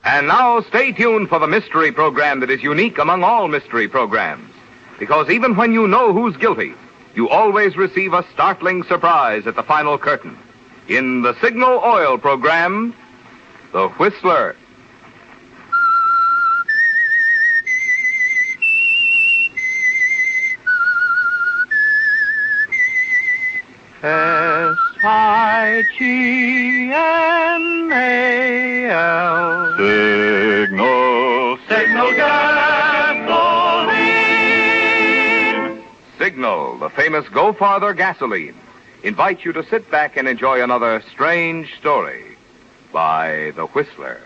And now stay tuned for the mystery program that is unique among all mystery programs. Because even when you know who's guilty, you always receive a startling surprise at the final curtain. In the Signal Oil program, The Whistler. S-I-G-N-A-L. Signal gasoline. Signal, the famous Go Farther gasoline, invites you to sit back and enjoy another strange story by The Whistler.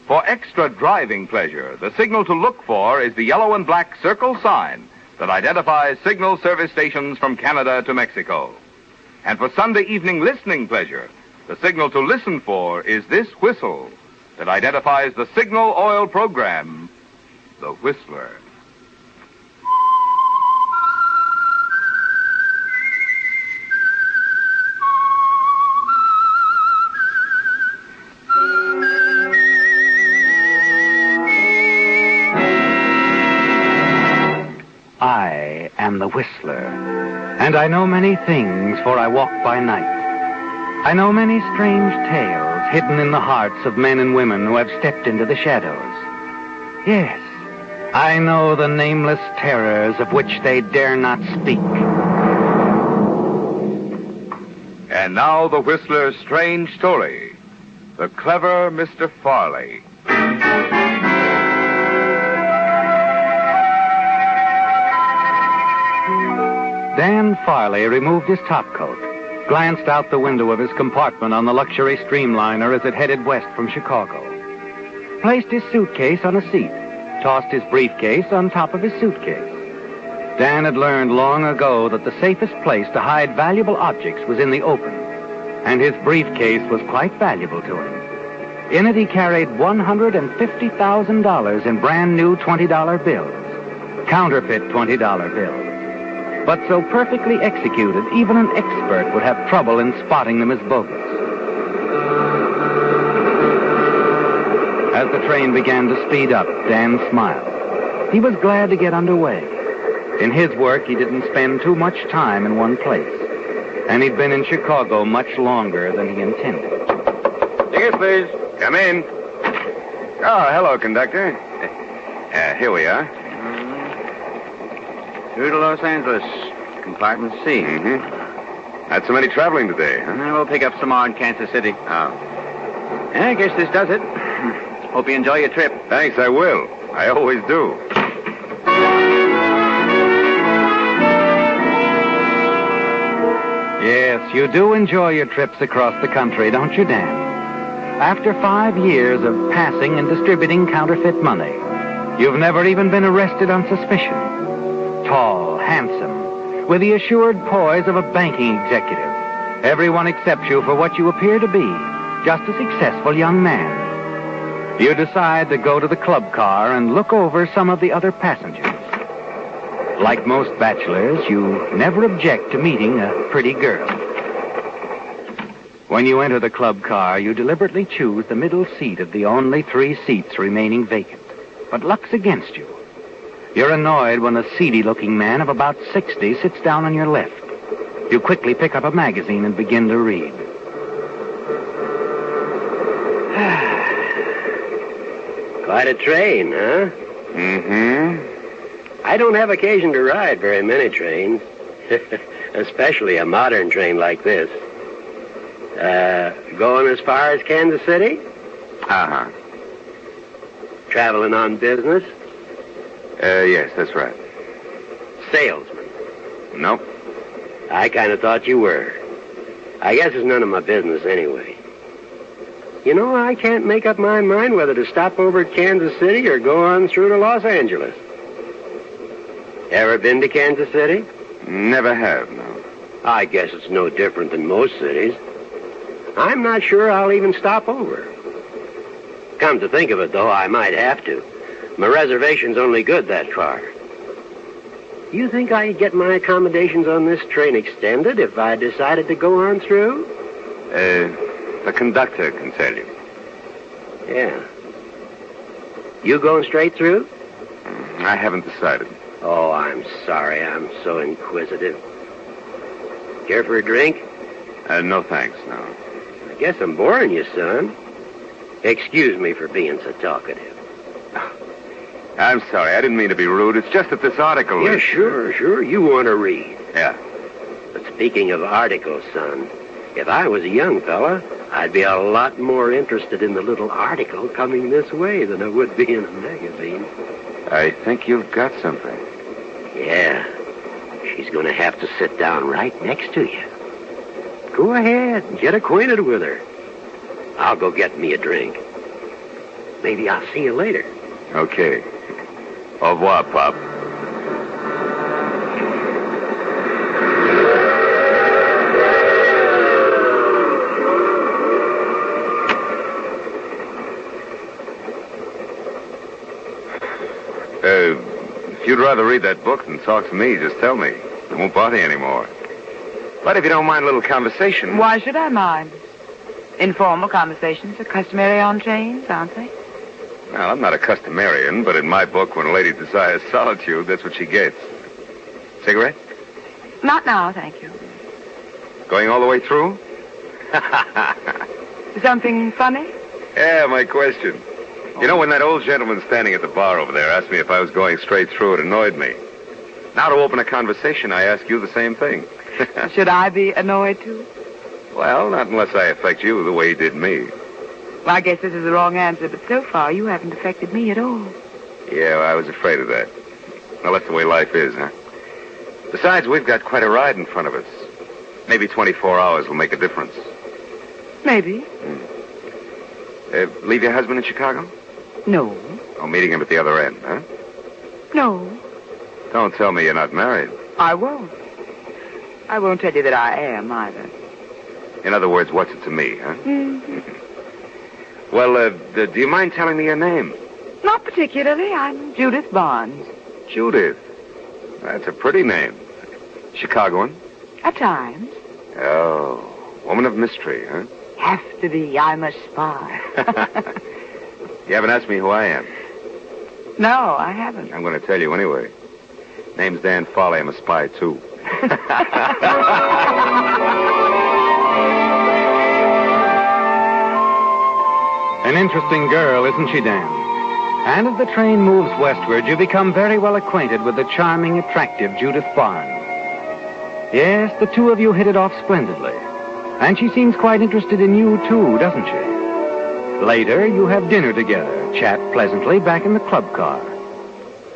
For extra driving pleasure, the signal to look for is the yellow and black circle sign that identifies signal service stations from Canada to Mexico. And for Sunday evening listening pleasure, the signal to listen for is this whistle that identifies the Signal Oil program, The Whistler. I am the Whistler, and I know many things, for I walk by night. I know many strange tales hidden in the hearts of men and women who have stepped into the shadows. Yes, I know the nameless terrors of which they dare not speak. And now the Whistler's strange story, The Clever Mr. Farley. Dan Farley removed his topcoat, glanced out the window of his compartment on the luxury streamliner as it headed west from Chicago, placed his suitcase on a seat, tossed his briefcase on top of his suitcase. Dan had learned long ago that the safest place to hide valuable objects was in the open, and his briefcase was quite valuable to him. In it he carried $150,000 in brand new $20 bills, counterfeit $20 bills. But so perfectly executed, even an expert would have trouble in spotting them as bogus. As the train began to speed up, Dan smiled. He was glad to get underway. In his work, he didn't spend too much time in one place. And he'd been in Chicago much longer than he intended. Tickets, please. Come in. Oh, hello, conductor. Here we are. Through to Los Angeles. Compartment C. Mm-hmm. Not so many traveling today, huh? We'll pick up some more in Kansas City. Oh. I guess this does it. Hope you enjoy your trip. Thanks, I will. I always do. Yes, you do enjoy your trips across the country, don't you, Dan? After 5 years of passing and distributing counterfeit money, you've never even been arrested on suspicion. Tall, handsome, with the assured poise of a banking executive, everyone accepts you for what you appear to be, just a successful young man. You decide to go to the club car and look over some of the other passengers. Like most bachelors, you never object to meeting a pretty girl. When you enter the club car, you deliberately choose the middle seat of the only 3 seats remaining vacant. But luck's against you. You're annoyed when a seedy-looking man of about 60 sits down on your left. You quickly pick up a magazine and begin to read. Quite a train, huh? Mm-hmm. I don't have occasion to ride very many trains, especially a modern train like this. Going as far as Kansas City? Uh-huh. Traveling on business? Yes, that's right. Salesman? Nope. I kind of thought you were. I guess it's none of my business anyway. You know, I can't make up my mind whether to stop over at Kansas City or go on through to Los Angeles. Ever been to Kansas City? Never have, no. I guess it's no different than most cities. I'm not sure I'll even stop over. Come to think of it, though, I might have to. My reservation's only good that far. You think I could get my accommodations on this train extended if I decided to go on through? The conductor can tell you. Yeah. You going straight through? I haven't decided. Oh, I'm sorry. I'm so inquisitive. Care for a drink? No, thanks, no. I guess I'm boring you, son. Excuse me for being so talkative. I'm sorry. I didn't mean to be rude. It's just that this article... Yeah, sure. You want to read. Yeah. But speaking of articles, son, if I was a young fella, I'd be a lot more interested in the little article coming this way than I would be in a magazine. I think you've got something. Yeah. She's going to have to sit down right next to you. Go ahead and get acquainted with her. I'll go get me a drink. Maybe I'll see you later. Okay. Au revoir, Pop. If you'd rather read that book than talk to me, just tell me. I won't bother you anymore. But if you don't mind a little conversation... Why should I mind? Informal conversations are customary on trains, aren't they? Well, I'm not a customarian, but in my book, when a lady desires solitude, that's what she gets. Cigarette? Not now, thank you. Going all the way through? Something funny? Yeah, my question. You know, when that old gentleman standing at the bar over there asked me if I was going straight through, it annoyed me. Now, to open a conversation, I ask you the same thing. Should I be annoyed, too? Well, not unless I affect you the way you did me. Well, I guess this is the wrong answer, but so far you haven't affected me at all. Yeah, well, I was afraid of that. Well, that's the way life is, huh? Besides, we've got quite a ride in front of us. Maybe 24 hours will make a difference. Maybe. Leave your husband in Chicago? No. Oh, meeting him at the other end, huh? No. Don't tell me you're not married. I won't. I won't tell you that I am, either. In other words, what's it to me, huh? Mm-hmm. Well, do you mind telling me your name? Not particularly. I'm Judith Barnes. Judith. That's a pretty name. Chicagoan? At times. Oh, woman of mystery, huh? Have to be. I'm a spy. You haven't asked me who I am. No, I haven't. I'm going to tell you anyway. Name's Dan Farley. I'm a spy, too. An interesting girl, isn't she, Dan? And as the train moves westward, you become very well acquainted with the charming, attractive Judith Barnes. Yes, the two of you hit it off splendidly. And she seems quite interested in you, too, doesn't she? Later, you have dinner together, chat pleasantly back in the club car.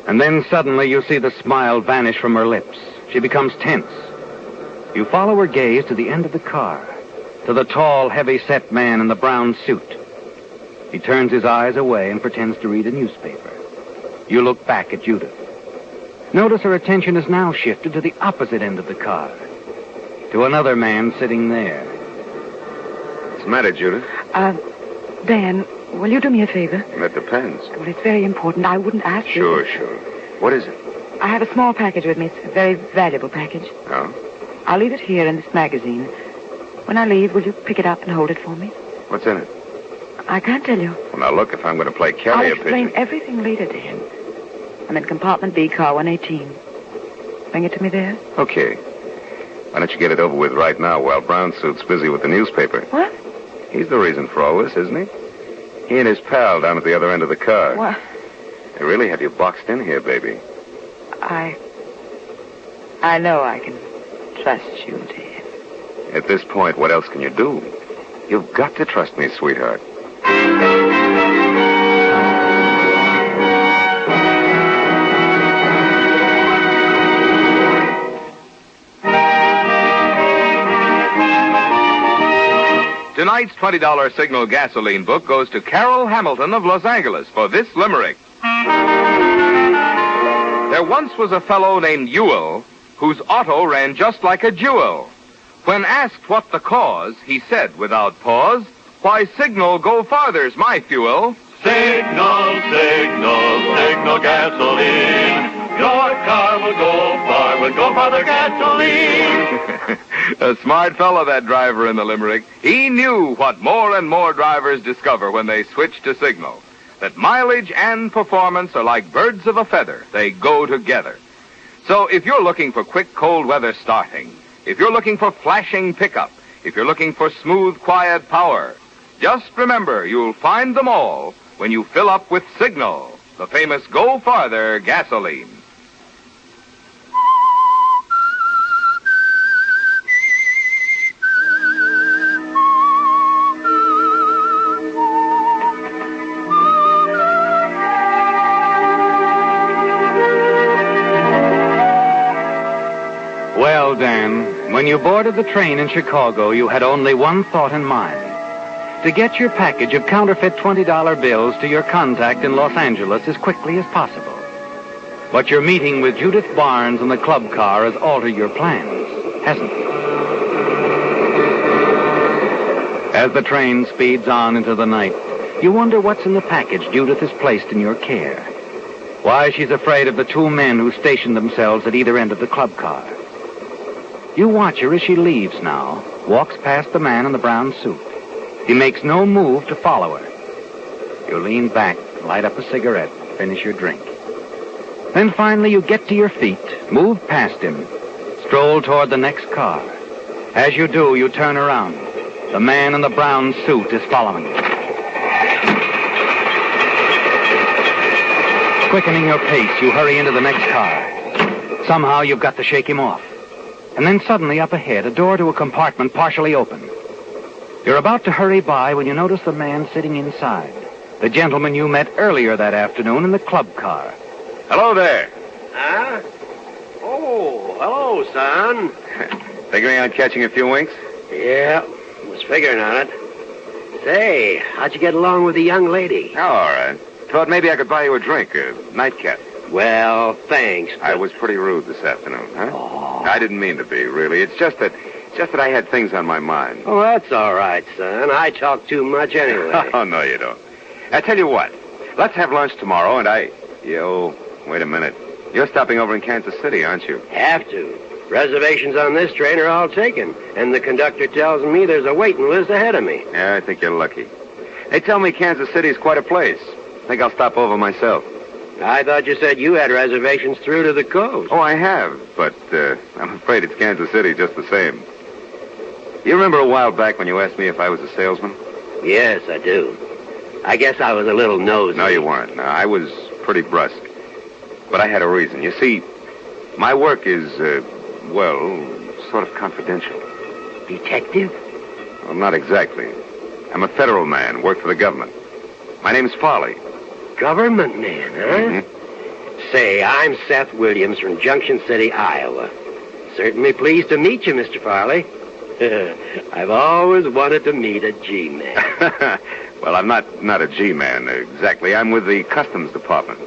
And then suddenly you see the smile vanish from her lips. She becomes tense. You follow her gaze to the end of the car, to the tall, heavy-set man in the brown suit. He turns his eyes away and pretends to read a newspaper. You look back at Judith. Notice her attention is now shifted to the opposite end of the car, to another man sitting there. What's the matter, Judith? Dan, will you do me a favor? That depends. Well, it's very important. I wouldn't ask you. Sure. What is it? I have a small package with me. It's a very valuable package. Oh? I'll leave it here in this magazine. When I leave, will you pick it up and hold it for me? What's in it? I can't tell you. Well, now, look, if I'm going to play I'll carrier explain pigeon... everything later, Dan. I'm in compartment B, car 118. Bring it to me there. Okay. Why don't you get it over with right now while Brown Suit's busy with the newspaper? What? He's the reason for all this, isn't he? He and his pal down at the other end of the car. What? They really have you boxed in here, baby. I know I can trust you, Dan. At this point, what else can you do? You've got to trust me, sweetheart. Tonight's $20 Signal gasoline book goes to Carol Hamilton of Los Angeles for this limerick. There once was a fellow named Ewell whose auto ran just like a jewel. When asked what the cause, he said without pause, "Why, Signal Go Farther's my fuel." Signal gasoline. Your car will go farther gasoline. A smart fellow, that driver in the limerick. He knew what more and more drivers discover when they switch to Signal. that mileage and performance are like birds of a feather. They go together. So if you're looking for quick cold weather starting, if you're looking for flashing pickup, if you're looking for smooth, quiet power, just remember you'll find them all when you fill up with Signal, the famous Go Farther gasoline. Well, Dan, when you boarded the train in Chicago, you had only one thought in mind. To get your package of counterfeit $20 bills to your contact in Los Angeles as quickly as possible. But your meeting with Judith Barnes in the club car has altered your plans, hasn't it? As the train speeds on into the night, you wonder what's in the package Judith has placed in your care. Why she's afraid of the two men who stationed themselves at either end of the club car. You watch her as she leaves now, walks past the man in the brown suit. He makes no move to follow her. You lean back, light up a cigarette, finish your drink. Then finally you get to your feet, move past him, stroll toward the next car. As you do, you turn around. The man in the brown suit is following you. Quickening your pace, you hurry into the next car. Somehow you've got to shake him off. And then suddenly up ahead, a door to a compartment partially open. You're about to hurry by when you notice the man sitting inside. The gentleman you met earlier that afternoon in the club car. Hello there. Huh? Oh, hello, son. Figuring on catching a few winks? Yeah, was figuring on it. Say, how'd you get along with the young lady? Oh, all right. Thought maybe I could buy you a drink, a nightcap. Well, thanks. I was pretty rude this afternoon, huh? Oh. I didn't mean to be, really. It's just that I had things on my mind. Oh, that's all right, son. I talk too much anyway. Oh, no, you don't. I tell you what. Let's have lunch tomorrow, and Yo, wait a minute. You're stopping over in Kansas City, aren't you? Have to. Reservations on this train are all taken, and the conductor tells me there's a waiting list ahead of me. Yeah, I think you're lucky. They tell me Kansas City's quite a place. I think I'll stop over myself. I thought you said you had reservations through to the coast. Oh, I have, but I'm afraid it's Kansas City just the same. You remember a while back when you asked me if I was a salesman? Yes, I do. I guess I was a little nosy. No, you weren't. No, I was pretty brusque. But I had a reason. You see, my work is, sort of confidential. Detective? Well, not exactly. I'm a federal man, work for the government. My name's Farley. Government man, huh? Mm-hmm. Say, I'm Seth Williams from Junction City, Iowa. Certainly pleased to meet you, Mr. Farley. I've always wanted to meet a G-man. Well, I'm not a G-man, exactly. I'm with the Customs Department.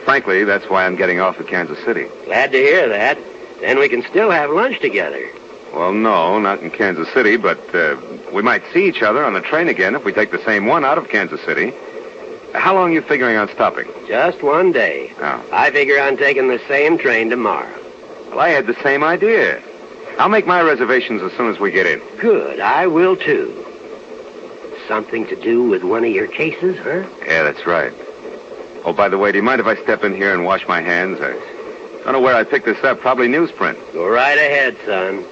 Frankly, that's why I'm getting off at Kansas City. Glad to hear that. Then we can still have lunch together. Well, no, not in Kansas City, but we might see each other on the train again if we take the same one out of Kansas City. How long are you figuring on stopping? Just one day. Oh. I figure on taking the same train tomorrow. Well, I had the same idea. I'll make my reservations as soon as we get in. Good, I will too. Something to do with one of your cases, huh? Yeah, that's right. Oh, by the way, do you mind if I step in here and wash my hands? I don't know where I picked this up. Probably newsprint. Go right ahead, son.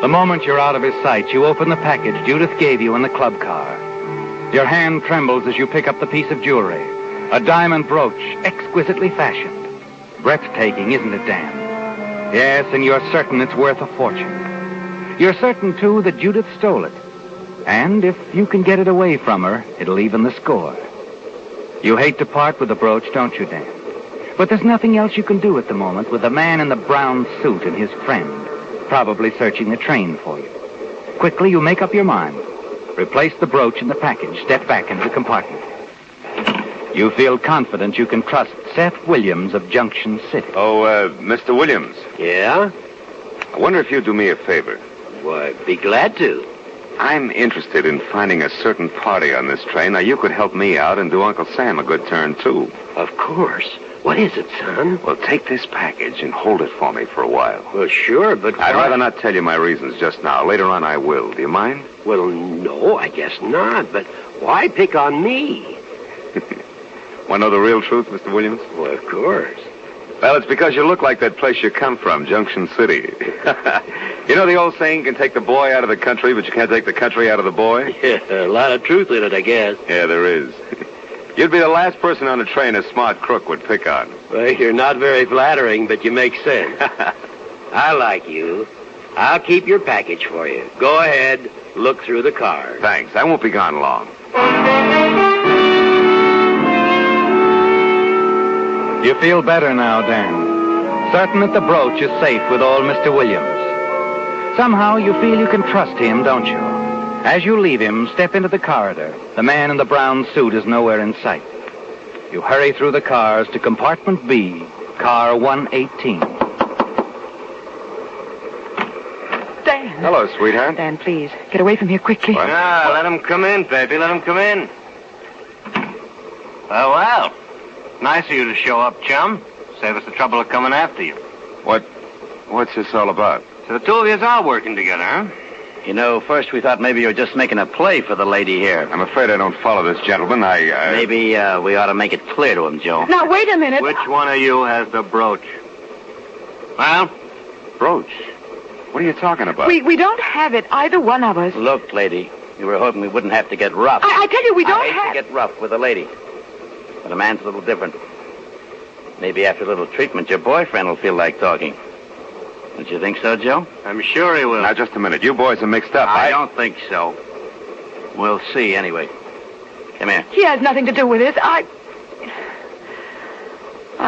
The moment you're out of his sight, you open the package Judith gave you in the club car. Your hand trembles as you pick up the piece of jewelry. A diamond brooch, exquisitely fashioned. Breathtaking, isn't it, Dan? Yes, and you're certain it's worth a fortune. You're certain, too, that Judith stole it. And if you can get it away from her, it'll even the score. You hate to part with the brooch, don't you, Dan? But there's nothing else you can do at the moment with the man in the brown suit and his friend, probably searching the train for you. Quickly, you make up your mind. Replace the brooch in the package. Step back into the compartment. You feel confident you can trust Seth Williams of Junction City. Oh, Mr. Williams. Yeah? I wonder if you'd do me a favor. Why, be glad to. I'm interested in finding a certain party on this train. Now, you could help me out and do Uncle Sam a good turn, too. Of course. What is it, son? Well, take this package and hold it for me for a while. Well, sure, but... I'd rather not tell you my reasons just now. Later on, I will. Do you mind? Well, no, I guess not. But why pick on me? Want to know the real truth, Mr. Williams? Well, of course. Well, it's because you look like that place you come from, Junction City. You know the old saying, you can take the boy out of the country, but you can't take the country out of the boy? Yeah, a lot of truth in it, I guess. Yeah, there is. You'd be the last person on the train a smart crook would pick on. Well, you're not very flattering, but you make sense. I like you. I'll keep your package for you. Go ahead, look through the car. Thanks. I won't be gone long. You feel better now, Dan. Certain that the brooch is safe with old Mr. Williams. Somehow you feel you can trust him, don't you? As you leave him, step into the corridor. The man in the brown suit is nowhere in sight. You hurry through the cars to compartment B, car 118. Dan. Hello, sweetheart. Dan, please, get away from here quickly. What? Let him come in, baby. Let him come in. Oh, well. Nice of you to show up, chum. Save us the trouble of coming after you. What's this all about? So the two of you are working together, huh? You know, first we thought maybe you were just making a play for the lady here. I'm afraid I don't follow this gentleman. Maybe we ought to make it clear to him, Joe. Now, wait a minute. Which one of you has the brooch? Well? Brooch? What are you talking about? We don't have it, either one of us. Look, lady, you were hoping we wouldn't have to get rough. I tell you, we don't I hate have... to get rough with a lady. But a man's a little different. Maybe after a little treatment, your boyfriend will feel like talking. Don't you think so, Joe? I'm sure he will. Now, just a minute. You boys are mixed up. I don't think so. We'll see anyway. Come here. He has nothing to do with this. I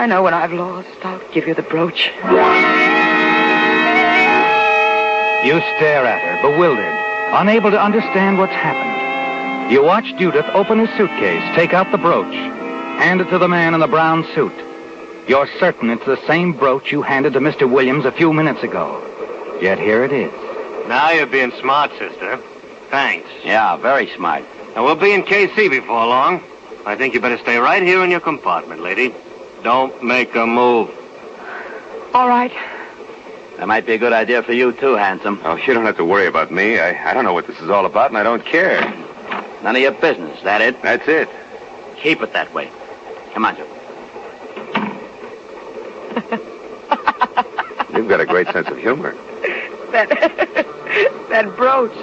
know when I've lost. I'll give you the brooch. You stare at her, bewildered, unable to understand what's happened. You watch Judith open his suitcase, take out the brooch, hand it to the man in the brown suit. You're certain it's the same brooch you handed to Mr. Williams a few minutes ago. Yet here it is. Now you're being smart, sister. Thanks. Yeah, very smart. And we'll be in KC before long. I think you better stay right here in your compartment, lady. Don't make a move. All right. That might be a good idea for you, too, handsome. Oh, you don't have to worry about me. I don't know what this is all about, and I don't care. None of your business. That it? That's it. Keep it that way. Come on, Joe. You've got a great sense of humor. That brooch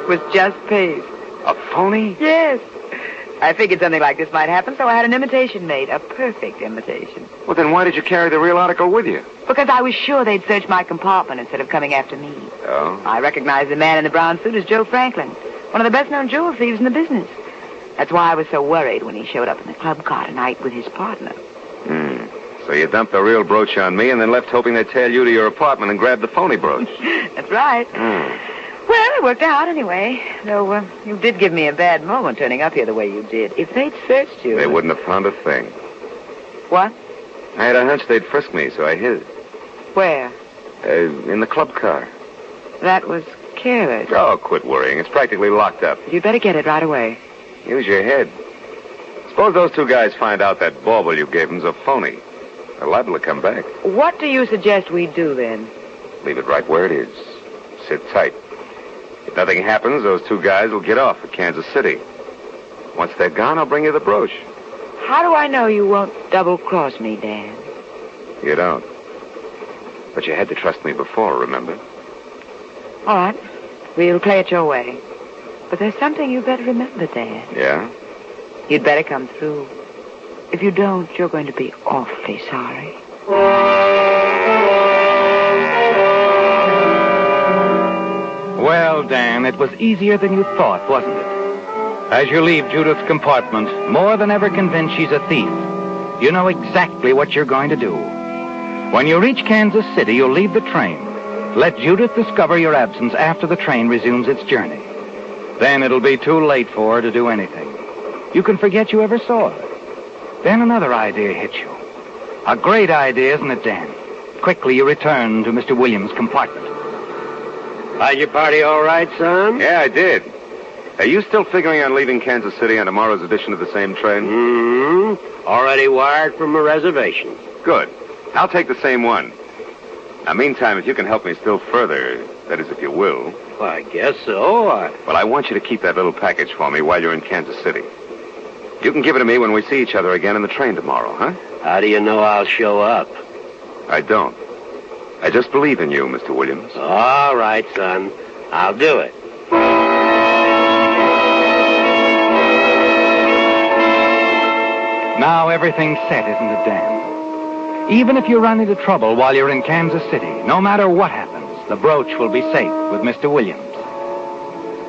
was just paid. A phony? Yes. I figured something like this might happen, so I had an imitation made. A perfect imitation. Well, then why did you carry the real article with you? Because I was sure they'd search my compartment instead of coming after me. Oh? I recognized the man in the brown suit as Joe Franklin, one of the best-known jewel thieves in the business. That's why I was so worried when he showed up in the club car tonight with his partner. So you dumped the real brooch on me and then left hoping they'd tail you to your apartment and grab the phony brooch. That's right. Well, it worked out anyway. Though you did give me a bad moment turning up here the way you did. If they'd searched you... They wouldn't have found a thing. What? I had a hunch they'd frisk me, so I hid. Where? In the club car. That was careless. Oh, quit worrying. It's practically locked up. You'd better get it right away. Use your head. Suppose those two guys find out that bauble you gave them's a phony. They're liable to come back. What do you suggest we do, then? Leave it right where it is. Sit tight. If nothing happens, those two guys will get off at Kansas City. Once they're gone, I'll bring you the brooch. How do I know you won't double-cross me, Dan? You don't. But you had to trust me before, remember? All right. We'll play it your way. But there's something you better remember, Dan. Yeah? You'd better come through. If you don't, you're going to be awfully sorry. Well, Dan, it was easier than you thought, wasn't it? As you leave Judith's compartment, more than ever convinced she's a thief, you know exactly what you're going to do. When you reach Kansas City, you'll leave the train. Let Judith discover your absence after the train resumes its journey. Then it'll be too late for her to do anything. You can forget you ever saw her. Then another idea hits you. A great idea, isn't it, Dan? Quickly, you return to Mr. Williams' compartment. Find your party all right, son? Yeah, I did. Are you still figuring on leaving Kansas City on tomorrow's edition of the same train? Mm-hmm. Already wired from a reservation. Good. I'll take the same one. Now, meantime, if you can help me still further, That is, if you will. Well, I guess so. Well, I want you to keep that little package for me while you're in Kansas City. You can give it to me when we see each other again in the train tomorrow, huh? How do you know I'll show up? I don't. I just believe in you, Mr. Williams. All right, son. I'll do it. Now everything's set, isn't it, Dan? Even if you run into trouble while you're in Kansas City, no matter what happens, the brooch will be safe with Mr. Williams.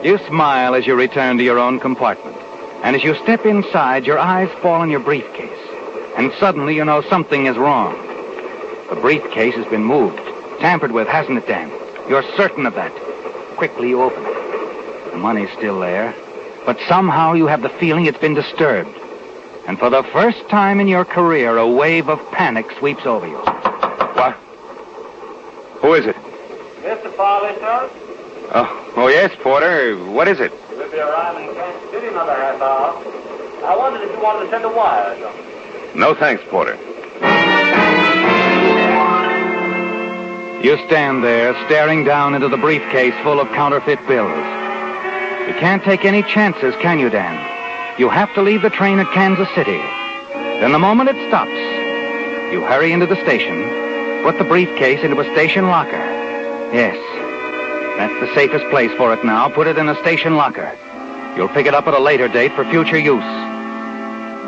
You smile as you return to your own compartment. And as you step inside, your eyes fall on your briefcase. And suddenly you know something is wrong. The briefcase has been moved, tampered with, hasn't it, Dan? You're certain of that. Quickly you open it. The money's still there, but somehow you have the feeling it's been disturbed. And for the first time in your career, a wave of panic sweeps over you. What? Who is it? Mr. Farley, sir? Oh, yes, Porter. What is it? We'll be arriving in Kansas City in another half hour. I wondered if you wanted to send a wire or something. No, thanks, Porter. You stand there, staring down into the briefcase full of counterfeit bills. You can't take any chances, can you, Dan? You have to leave the train at Kansas City. Then the moment it stops, you hurry into the station, put the briefcase into a station locker. Yes, that's the safest place for it now. Put it in a station locker. You'll pick it up at a later date for future use.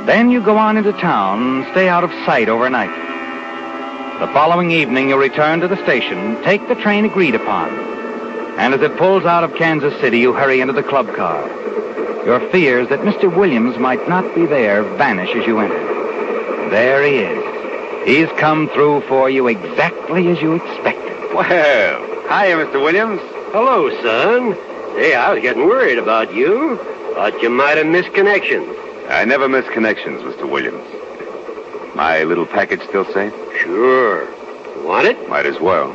Then you go on into town and stay out of sight overnight. The following evening, you return to the station, take the train agreed upon. And as it pulls out of Kansas City, you hurry into the club car. Your fears that Mr. Williams might not be there vanish as you enter. There he is. He's come through for you exactly as you expected. Well, hiya, Mr. Williams. Hello, son. Hey, I was getting worried about you. Thought you might have missed connections. I never miss connections, Mr. Williams. My little package still safe? Sure. Want it? Might as well.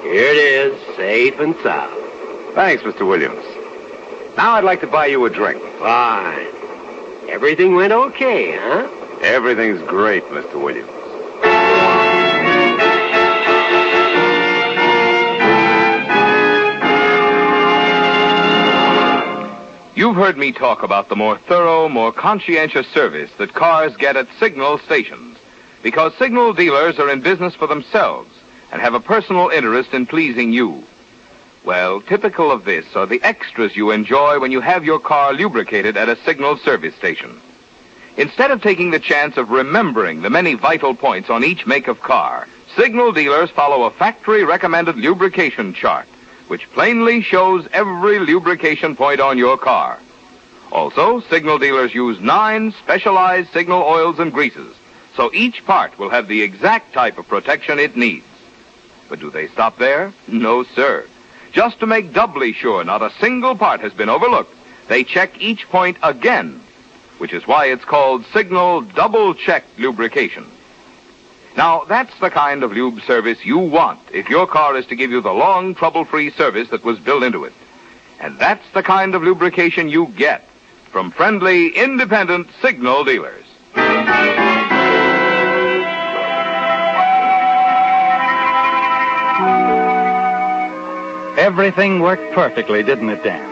Here it is, safe and sound. Thanks, Mr. Williams. Now I'd like to buy you a drink. Fine. Everything went okay, huh? Everything's great, Mr. Williams. You've heard me talk about the more thorough, more conscientious service that cars get at signal stations, because signal dealers are in business for themselves and have a personal interest in pleasing you. Well, typical of this are the extras you enjoy when you have your car lubricated at a signal service station. Instead of taking the chance of remembering the many vital points on each make of car, signal dealers follow a factory-recommended lubrication chart, which plainly shows every lubrication point on your car. Also, signal dealers use 9 specialized signal oils and greases, so each part will have the exact type of protection it needs. But do they stop there? No, sir. Just to make doubly sure not a single part has been overlooked, they check each point again, which is why it's called Signal Double-Check Lubrication. Now, that's the kind of lube service you want if your car is to give you the long, trouble-free service that was built into it. And that's the kind of lubrication you get from friendly, independent signal dealers. Everything worked perfectly, didn't it, Dan?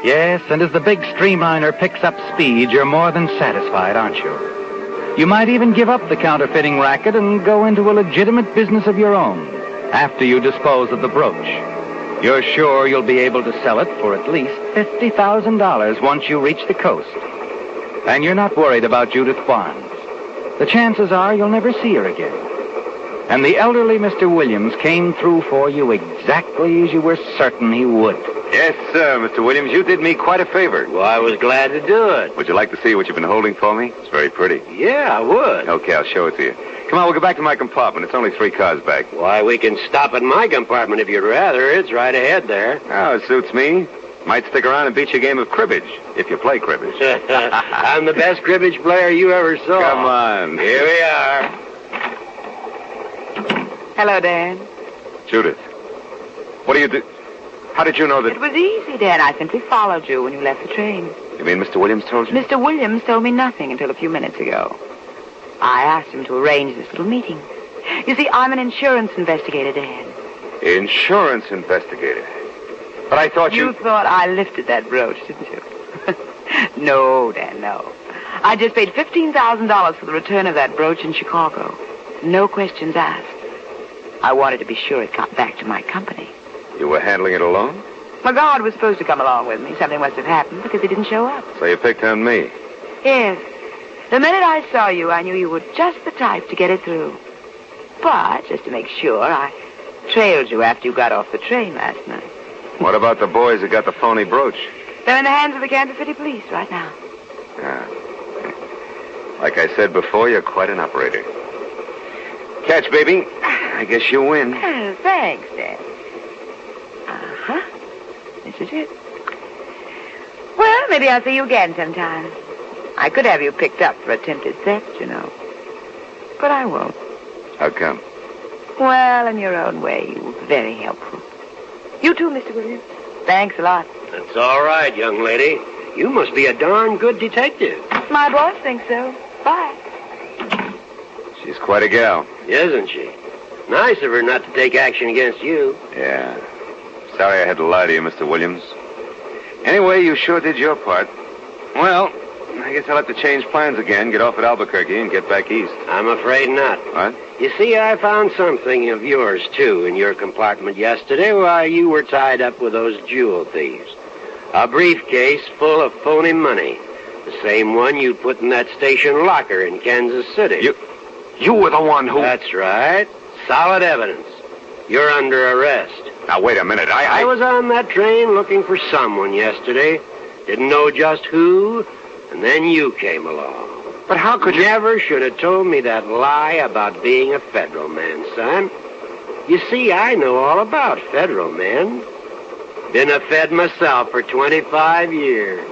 Yes, and as the big streamliner picks up speed, you're more than satisfied, aren't you? You might even give up the counterfeiting racket and go into a legitimate business of your own after you dispose of the brooch. You're sure you'll be able to sell it for at least $50,000 once you reach the coast. And you're not worried about Judith Barnes. The chances are you'll never see her again. And the elderly Mr. Williams came through for you exactly as you were certain he would. Yes, sir, Mr. Williams. You did me quite a favor. Well, I was glad to do it. Would you like to see what you've been holding for me? It's very pretty. Yeah, I would. Okay, I'll show it to you. Come on, we'll go back to my compartment. It's only 3 cars back. Why, we can stop at my compartment if you'd rather. It's right ahead there. Oh, it suits me. Might stick around and beat you a game of cribbage, if you play cribbage. I'm the best cribbage player you ever saw. Come on. Here we are. Hello, Dan. Judith, what do you do? How did you know that... It was easy, Dan. I simply followed you when you left the train. You mean Mr. Williams told you? Mr. Williams told me nothing until a few minutes ago. I asked him to arrange this little meeting. You see, I'm an insurance investigator, Dan. Insurance investigator? But I thought You thought I lifted that brooch, didn't you? No, Dan, no. I just paid $15,000 for the return of that brooch in Chicago. No questions asked. I wanted to be sure it got back to my company. You were handling it alone? My guard was supposed to come along with me. Something must have happened because he didn't show up. So you picked on me? Yes. The minute I saw you, I knew you were just the type to get it through. But, just to make sure, I trailed you after you got off the train last night. What about the boys that got the phony brooch? They're in the hands of the Kansas City police right now. Yeah. Like I said before, you're quite an operator. Catch, baby. I guess you win. Oh, thanks, Dad. Uh-huh. This is it. Well, maybe I'll see you again sometime. I could have you picked up for attempted theft, you know. But I won't. How come? Well, in your own way, you were very helpful. You too, Mr. Williams. Thanks a lot. That's all right, young lady. You must be a darn good detective. My boss thinks so. Bye. She's quite a gal. Isn't she? Nice of her not to take action against you. Yeah. Sorry I had to lie to you, Mr. Williams. Anyway, you sure did your part. Well, I guess I'll have to change plans again, get off at Albuquerque, and get back east. I'm afraid not. What? You see, I found something of yours, too, in your compartment yesterday while you were tied up with those jewel thieves. A briefcase full of phony money. The same one you put in that station locker in Kansas City. You were the one who... That's right. Solid evidence. You're under arrest. Now, wait a minute. I was on that train looking for someone yesterday. Didn't know just who, and then you came along. But how could you... Never should have told me that lie about being a federal man, son. You see, I know all about federal men. Been a Fed myself for 25 years.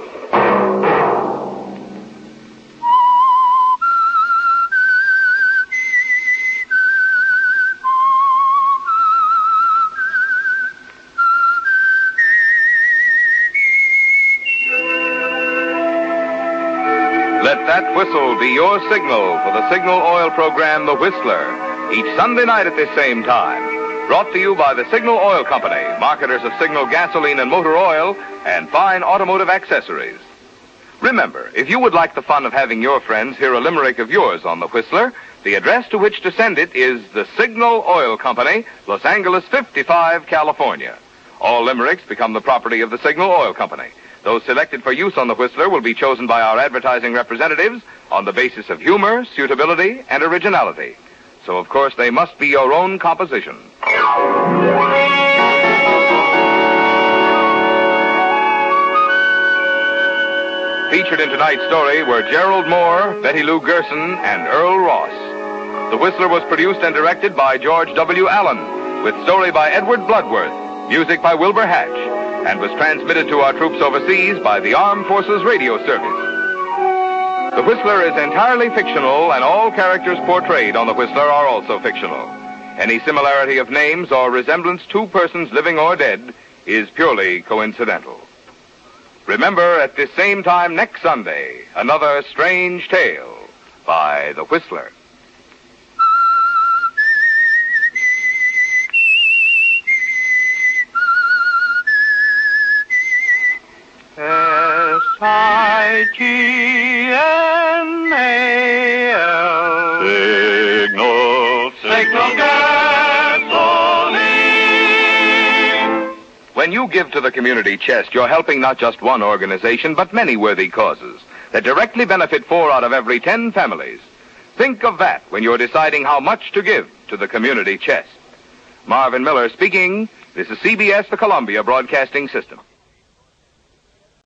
Let that whistle be your signal for the Signal Oil program, The Whistler, each Sunday night at this same time. Brought to you by the Signal Oil Company, marketers of Signal gasoline and motor oil and fine automotive accessories. Remember, if you would like the fun of having your friends hear a limerick of yours on The Whistler, the address to which to send it is the Signal Oil Company, Los Angeles 55, California. All limericks become the property of the Signal Oil Company. Those selected for use on The Whistler will be chosen by our advertising representatives on the basis of humor, suitability, and originality. So, of course, they must be your own composition. Featured in tonight's story were Gerald Moore, Betty Lou Gerson, and Earl Ross. The Whistler was produced and directed by George W. Allen, with story by Edward Bloodworth, music by Wilbur Hatch, and was transmitted to our troops overseas by the Armed Forces Radio Service. The Whistler is entirely fictional, and all characters portrayed on The Whistler are also fictional. Any similarity of names or resemblance to persons living or dead is purely coincidental. Remember, at this same time next Sunday, another strange tale by The Whistler. S-I-G-N-A-L Signal gasoline. When you give to the community chest, you're helping not just one organization, but many worthy causes that directly benefit 4 out of every 10 families. Think of that when you're deciding how much to give to the community chest. Marvin Miller speaking. This is CBS, the Columbia Broadcasting System.